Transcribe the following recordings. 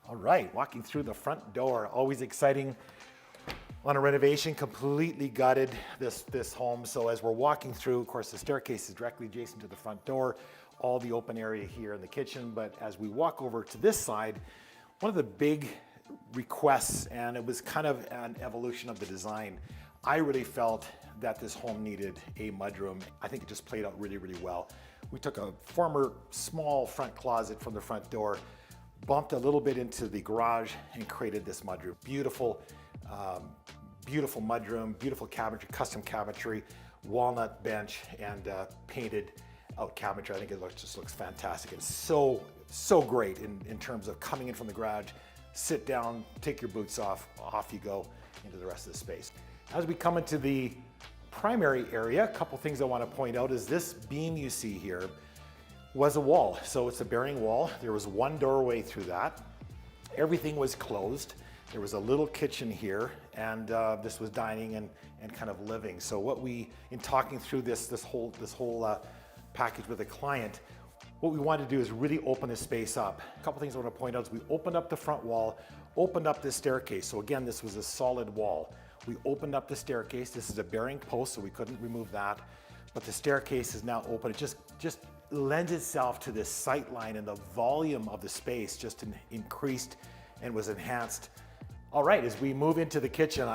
All right, walking through the front door, always exciting on a renovation, completely gutted this home. So as we're walking through, of course, the staircase is directly adjacent to the front door, all the open area here in the kitchen. But as we walk over to this side, one of the big requests, and it was kind of an evolution of the design, I really felt that this home needed a mudroom. I think it just played out really, really well. We took a former small front closet from the front door, bumped a little bit into the garage and created this mudroom. Beautiful, beautiful mudroom, beautiful cabinetry, custom cabinetry, walnut bench, and painted out cabinetry. I think it just looks fantastic. It's so great in terms of coming in from the garage, sit down, take your boots off you go into the rest of the space. As we come into the primary area, a couple things I want to point out is this beam you see here was a wall. So it's a bearing wall. There was one doorway through that. Everything was closed. There was a little kitchen here, and this was dining and kind of living. So what we, in talking through this whole package with a client, what we wanted to do is really open this space up. A couple things I want to point out is we opened up the front wall, opened up this staircase. So again, this was a solid wall. We opened up the staircase. This is a bearing post, so we couldn't remove that. But the staircase is now open. It just lends itself to this sight line, and the volume of the space just increased and was enhanced. All right, as we move into the kitchen,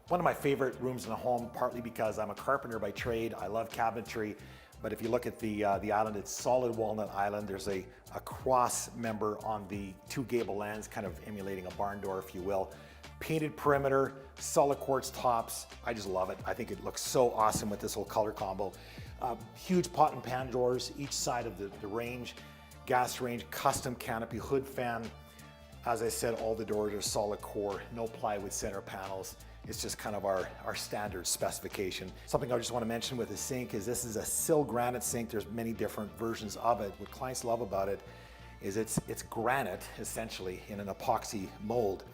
one of my favorite rooms in the home, partly because I'm a carpenter by trade. I love cabinetry. But if you look at the island, it's solid walnut island. There's a cross member on the two gable ends, kind of emulating a barn door, if you will. Painted perimeter, solid quartz tops. I just love it. I think it looks so awesome with this whole color combo. Huge pot and pan drawers, each side of the range, gas range, custom canopy, hood fan. As I said, all the doors are solid core, no plywood center panels. It's just kind of our standard specification. Something I just want to mention with the sink is this is a sill granite sink. There's many different versions of it. What clients love about it is it's granite, essentially, in an epoxy mold,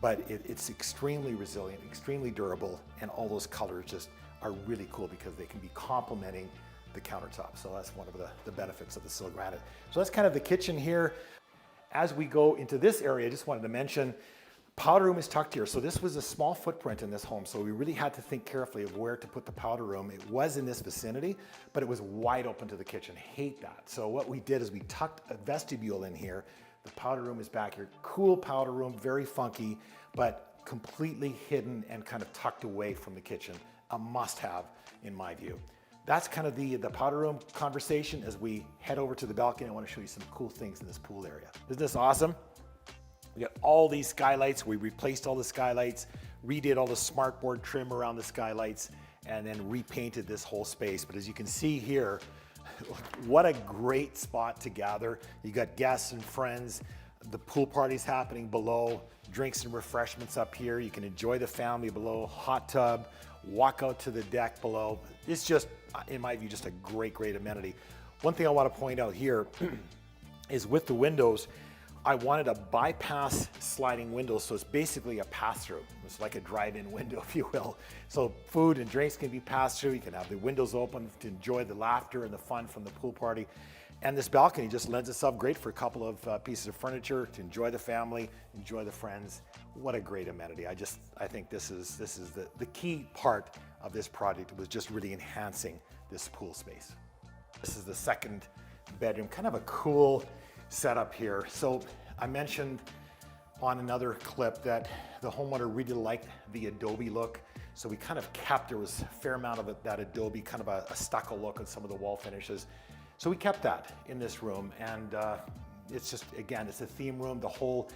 but it's extremely resilient, extremely durable, and all those colors just are really cool because they can be complementing the countertop. So that's one of the benefits of the sill granite. So that's kind of the kitchen here. As we go into this area, I just wanted to mention, powder room is tucked here. So this was a small footprint in this home. So we really had to think carefully of where to put the powder room. It was in this vicinity, but it was wide open to the kitchen. Hate that. So what we did is we tucked a vestibule in here. The powder room is back here. Cool powder room, very funky, but completely hidden and kind of tucked away from the kitchen. A must-have in my view. That's kind of the powder room conversation. As we head over to the balcony, I want to show you some cool things in this pool area. Isn't this awesome? We got all these skylights. We replaced all the skylights, redid all the smartboard trim around the skylights, and then repainted this whole space. But as you can see here, what a great spot to gather. You got guests and friends. The pool party's happening below, drinks and refreshments up here. You can enjoy the family below, hot tub, walk out to the deck below. It's just, in my view, just a great amenity. One thing I want to point out here is with the windows, I wanted a bypass sliding window, so it's basically a pass-through. It's like a drive-in window, if you will. So food and drinks can be passed through. You can have the windows open to enjoy the laughter and the fun from the pool party. And this balcony just lends itself great for a couple of pieces of furniture to enjoy the family, enjoy the friends. What a great amenity. I think this is the key part of this project, was just really enhancing this pool space. This is the second bedroom, kind of a cool setup here. So I mentioned on another clip that the homeowner really liked the Adobe look. So we kind of kept, there was a fair amount of that Adobe, kind of a stucco look on some of the wall finishes. So we kept that in this room, and it's just, again, it's a theme room. The whole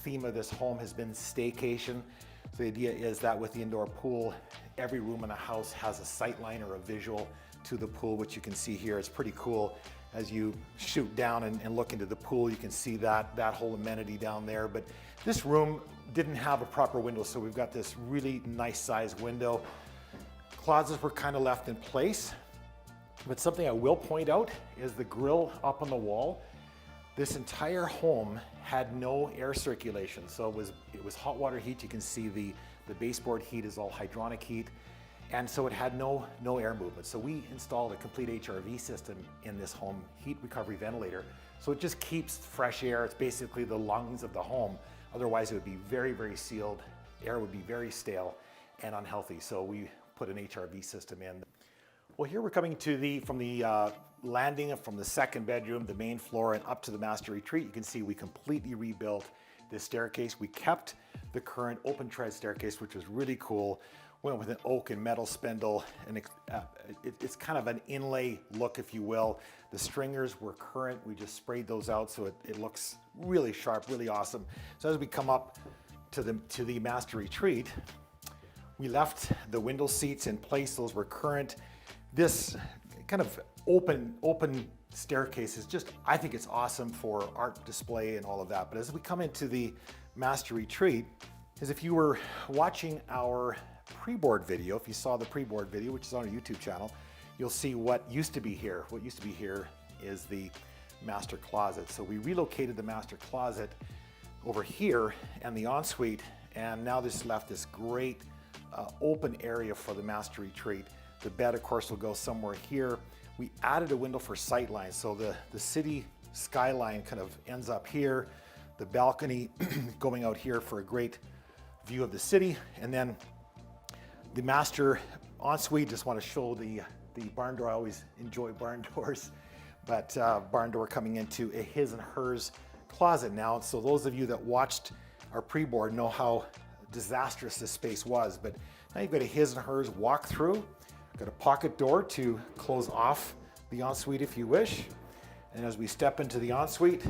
theme of this home has been staycation. So the idea is that with the indoor pool, every room in the house has a sight line or a visual to the pool, which you can see here. It's pretty cool. As you shoot down and look into the pool, you can see that whole amenity down there. But this room didn't have a proper window, so we've got this really nice sized window. Closets were kind of left in place. But something I will point out is the grill up on the wall. This entire home had no air circulation. So it was hot water heat. You can see the baseboard heat is all hydronic heat. And so it had no air movement. So we installed a complete HRV system in this home, heat recovery ventilator. So it just keeps fresh air. It's basically the lungs of the home, Otherwise, it would be very, very sealed. Air would be very stale and unhealthy. So we put an HRV system in. Well, here we're coming to from the landing from the second bedroom, the main floor, and up to the master retreat. You can see we completely rebuilt this staircase. We kept the current open tread staircase, which was really cool. Went with an oak and metal spindle, and it's kind of an inlay look, if you will. The stringers were current. We just sprayed those out, so it looks really sharp, really awesome. So as we come up to the master retreat, we left the window seats in place. Those were current. This kind of open staircase is just, I think it's awesome for art display and all of that. But as we come into the master retreat, as if you were watching our pre-board video, if you saw the pre-board video, which is on our YouTube channel, you'll see what used to be here. What used to be here is the master closet. So we relocated the master closet over here and the ensuite, and now this left this great open area for the master retreat. The bed, of course, will go somewhere here. We added a window for sight lines, so the city skyline kind of ends up here. The balcony going out here for a great view of the city, and then the master ensuite. Just want to show the barn door. I always enjoy barn doors, but barn door coming into a his and hers closet now. So those of you that watched our pre-board know how disastrous this space was, but now you've got a his and hers walk through. Got a pocket door to close off the ensuite if you wish. And as we step into the ensuite,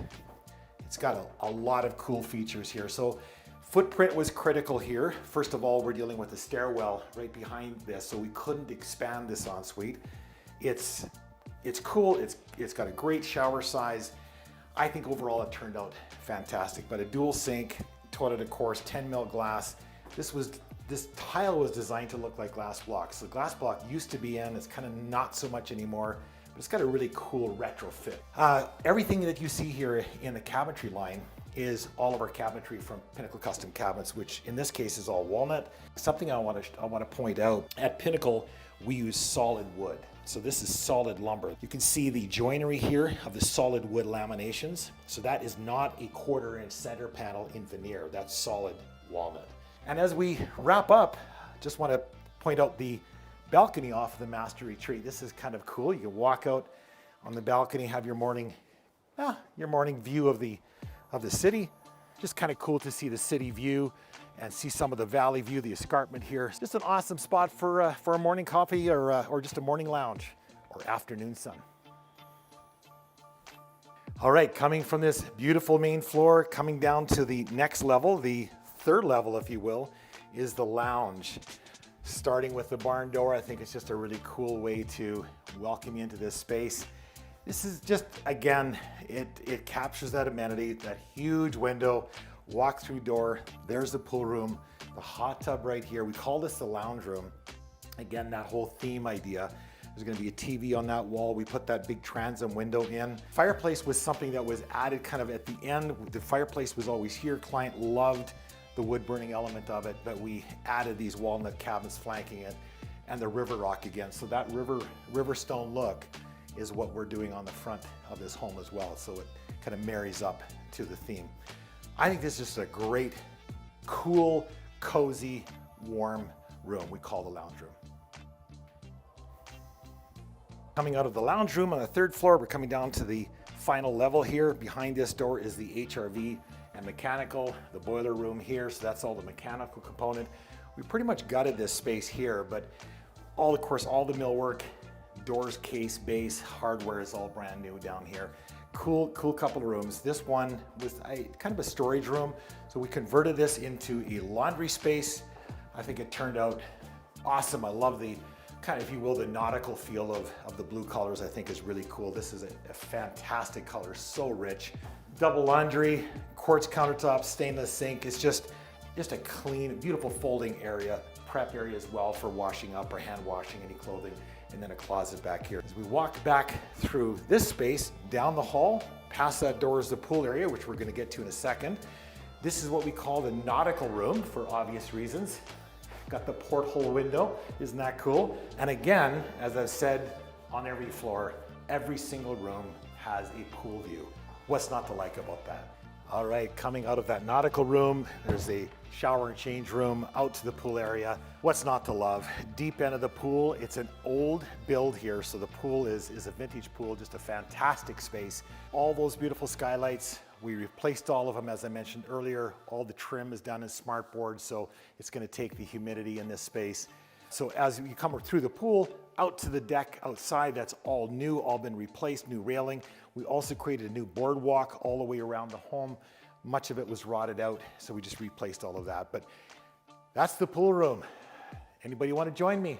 it's got a lot of cool features here. So footprint was critical here. First of all, we're dealing with a stairwell right behind this, so we couldn't expand this ensuite. It's cool, it's got a great shower size. I think overall it turned out fantastic, but a dual sink, toilet of course, 10 mil glass. This tile was designed to look like glass blocks. So glass block used to be in, it's kind of not so much anymore, but it's got a really cool retrofit. Everything that you see here in the cabinetry line is all of our cabinetry from Pinnacle Custom Cabinets, which in this case is all walnut. Something I want to point out, at Pinnacle, we use solid wood. So this is solid lumber. You can see the joinery here of the solid wood laminations. So that is not a 1/4 inch center panel in veneer, that's solid walnut. And as we wrap up, just want to point out the balcony off the master retreat. This is kind of cool. You can walk out on the balcony, have your morning view of the city. Just kind of cool to see the city view and see some of the valley view, the escarpment here. Just an awesome spot for a morning coffee or just a morning lounge or afternoon sun. All right, coming from this beautiful main floor, coming down to the next level, the third level, if you will, is the lounge. Starting with the barn door, I think it's just a really cool way to welcome you into this space. This is just, again, it captures that amenity, that huge window, walk-through door. There's the pool room, the hot tub right here. We call this the lounge room. Again, that whole theme idea. There's gonna be a TV on that wall. We put that big transom window in. Fireplace was something that was added kind of at the end. The fireplace was always here. Client loved the wood burning element of it, but we added these walnut cabinets flanking it and the river rock again. So that river stone look is what we're doing on the front of this home as well. So it kind of marries up to the theme. I think this is just a great, cool, cozy, warm room we call the lounge room. Coming out of the lounge room on the third floor, we're coming down to the final level here. Behind this door is the HRV and mechanical, the boiler room here, so that's all the mechanical component. We pretty much gutted this space here, but of course, all the millwork, doors, case, base, hardware is all brand new down here. Cool couple of rooms. This one was kind of a storage room, so we converted this into a laundry space. I think it turned out awesome. I love the kind of, if you will, the nautical feel of the blue colors. I think is really cool. This is a fantastic color, so rich. Double laundry, quartz countertops, stainless sink. It's just a clean, beautiful folding area, prep area as well for washing up or hand washing any clothing, and then a closet back here. As we walk back through this space, down the hall, past that door is the pool area, which we're gonna get to in a second. This is what we call the nautical room for obvious reasons. Got the porthole window, isn't that cool? And again, as I've said on every floor, every single room has a pool view. What's not to like about that? All right, coming out of that nautical room, there's a shower and change room out to the pool area. What's not to love? Deep end of the pool, it's an old build here, so the pool is a vintage pool, just a fantastic space. All those beautiful skylights, we replaced all of them, as I mentioned earlier. All the trim is done in smart board, so it's gonna take the humidity in this space. So as you come through the pool, out to the deck outside, that's all new, all been replaced, new railing. We also created a new boardwalk all the way around the home. Much of it was rotted out, so we just replaced all of that. But that's the pool room. Anybody want to join me?